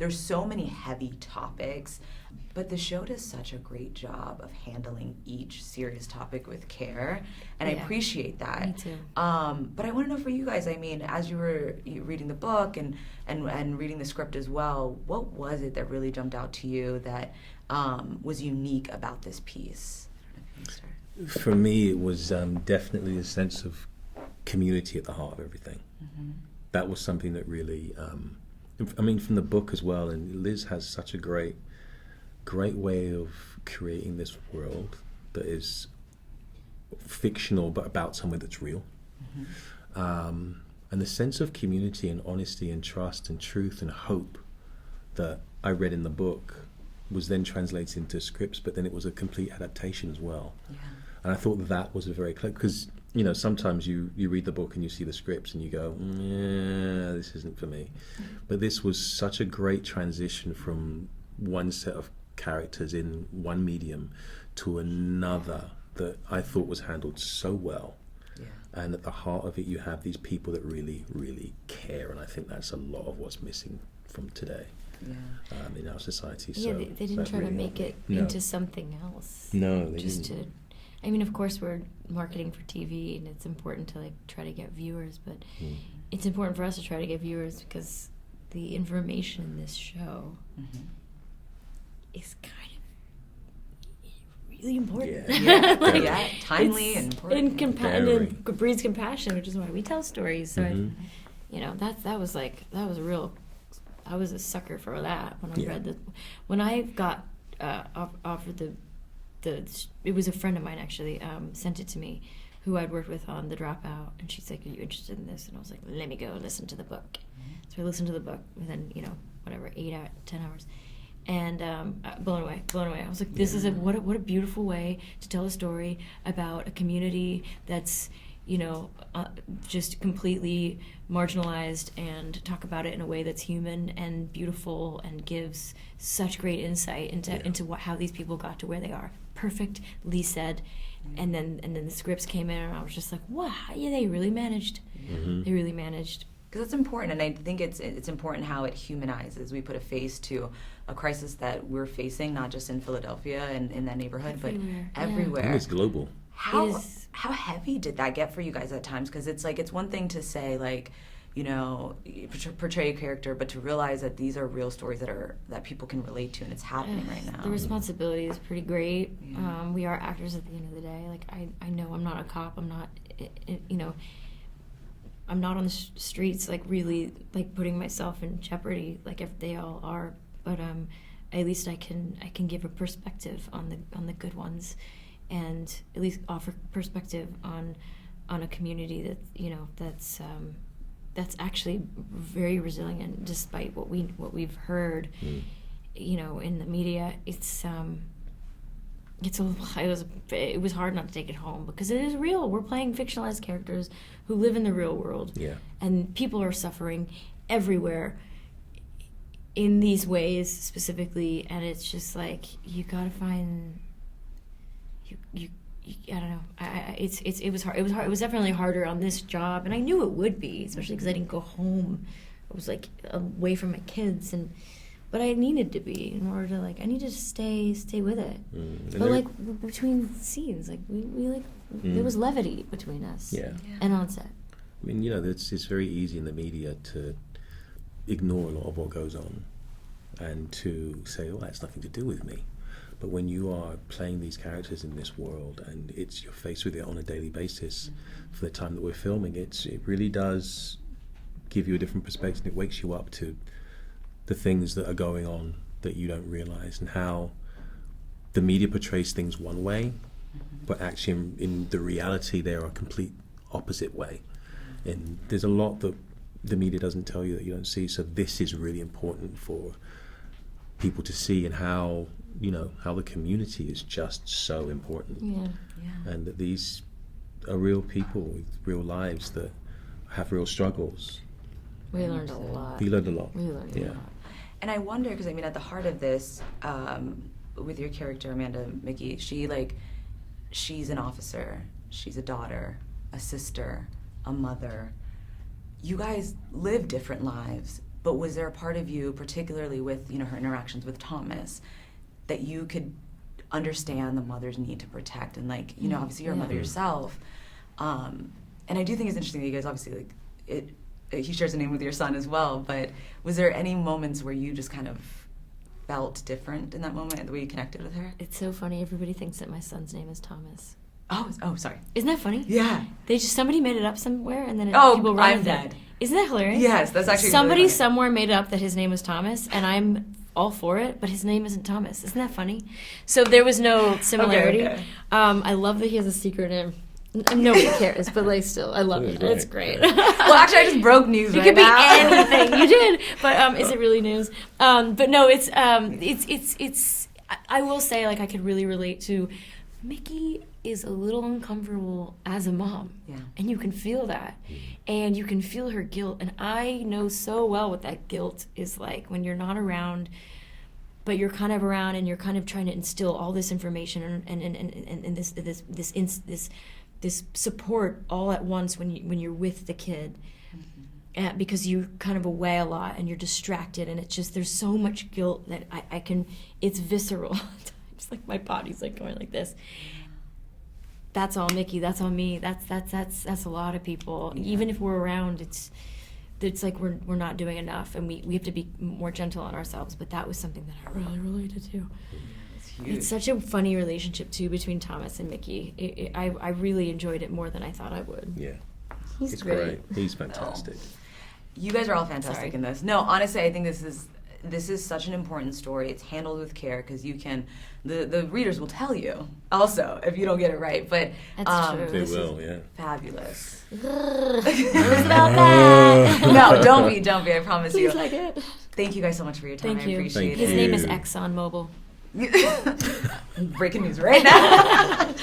there's so many heavy topics, but the show does such a great job of handling each serious topic with care, and I appreciate that. Me too. But I want to know for you guys, I mean, as you were reading the book and reading the script as well, what was it that really jumped out to you that was unique about this piece? I don't know if you can start. For me, it was definitely a sense of community at the heart of everything. Mm-hmm. That was something that really, I mean, from the book as well, and Liz has such a great way of creating this world that is fictional but about somewhere that's real. Mm-hmm. And the sense of community and honesty and trust and truth and hope that I read in the book was then translated into scripts, but then it was a complete adaptation as well. Yeah. And I thought that was a very clever, because you know, sometimes you read the book and you see the scripts and you go, yeah, this isn't for me. But this was such a great transition from one set of characters in one medium to another that I thought was handled so well. Yeah. And at the heart of it, you have these people that really, really care. And I think that's a lot of what's missing from today. Yeah. In our society. Yeah, so they didn't try to make it into something else. No, they didn't. I mean, of course, we're marketing for TV, and it's important to like try to get viewers, but it's important for us to try to get viewers because the information in this show is kind of really important. Yeah, like, timely and important. And it breeds compassion, which is why we tell stories. So, you know, that was a real. I was a sucker for that when I read when I got offered it was a friend of mine actually sent it to me, who I'd worked with on The Dropout, and she's like, "Are you interested in this?" And I was like, "Let me go listen to the book." So I listened to the book within 10 hours, and blown away. I was like, "This is what a beautiful way to tell a story about a community that's just completely marginalized, and talk about it in a way that's human and beautiful and gives such great insight into how these people got to where they are." Perfectly said. And then the scripts came in, and I was just like, wow, yeah, they really managed. They really managed. Because it's important, and I think it's important how it humanizes. We put a face to a crisis that we're facing, not just in Philadelphia and in that neighborhood, but everywhere. And it's global. How heavy did that get for you guys at times? Because it's like, it's one thing to say, like, portray a character, but to realize that these are real stories that people can relate to, and it's happening right now. The responsibility is pretty great. We are actors at the end of the day. Like, I know I'm not a cop. I'm not, I'm not on the streets, like, really, like, putting myself in jeopardy, like, if they all are. But at least I can give a perspective on the good ones, and at least offer perspective on a community that that's actually very resilient, despite what we've heard, in the media. It was hard not to take it home, because it is real. We're playing fictionalized characters who live in the real world, and people are suffering everywhere in these ways specifically, and it's just like, you gotta find you I don't know. It was hard. It was definitely harder on this job, and I knew it would be, especially because I didn't go home. I was like away from my kids, but I needed to be in order to I needed to stay with it. But between scenes, we there was levity between us. And on set. I mean, it's very easy in the media to ignore a lot of what goes on, and to say, "Oh, that's nothing to do with me." But when you are playing these characters in this world, and you're faced with it on a daily basis for the time that we're filming, it really does give you a different perspective. It wakes you up to the things that are going on that you don't realize, and how the media portrays things one way, but actually in the reality they're a complete opposite way. And there's a lot that the media doesn't tell you that you don't see. So this is really important for people to see, and how the community is just so important. And that these are real people with real lives that have real struggles. We learned a lot. We learned a lot. And I wonder, because at the heart of this, with your character Amanda Mickey, she's an officer, she's a daughter, a sister, a mother. You guys live different lives, but was there a part of you, particularly with, you know, her interactions with Thomas, that you could understand the mother's need to protect? And, like, you know, obviously you're a mother yourself. And I do think it's interesting that you guys obviously, like, he shares a name with your son as well, but was there any moments where you just kind of felt different in that moment, the way you connected with her? It's so funny. Everybody thinks that my son's name is Thomas. Oh, sorry. Isn't that funny? Yeah. Somebody made it up somewhere, and then people run I'm with dead. it. Isn't that hilarious? Yes, that's actually somebody really funny. somewhere made up that his name was Thomas, and I'm all for it, but his name isn't Thomas. Isn't that funny? So there was no similarity. Okay. I love that he has a secret name. Nobody cares, but like still, I love it. It's great. Well, actually, I just broke news. It could be anything. You did, but is it really news? But no, it's. I will say, like, I could really relate to. Mickey is a little uncomfortable as a mom, and you can feel that, and you can feel her guilt. And I know so well what that guilt is like when you're not around, but you're kind of around, and you're kind of trying to instill all this information and this support all at once when you're with the kid, because you're kind of away a lot and you're distracted, and it's just there's so much guilt that I can. It's visceral. It's like my body's like going like this. That's all Mickey. That's all me. That's a lot of people. Yeah. Even if we're around, it's like we're not doing enough, and we have to be more gentle on ourselves. But that was something that I really related to. It's such a funny relationship too between Thomas and Mickey. I really enjoyed it more than I thought I would. Yeah, he's great. He's fantastic. You guys are all fantastic in this. No, honestly, I think this is such an important story. It's handled with care because you can. The readers will tell you also if you don't get it right. But that's true. They will, yeah. Fabulous. What was about that? No, don't be. I promise you. Please like it. Thank you guys so much for your time. Thank you. I appreciate it. His name is ExxonMobil. Breaking news right now.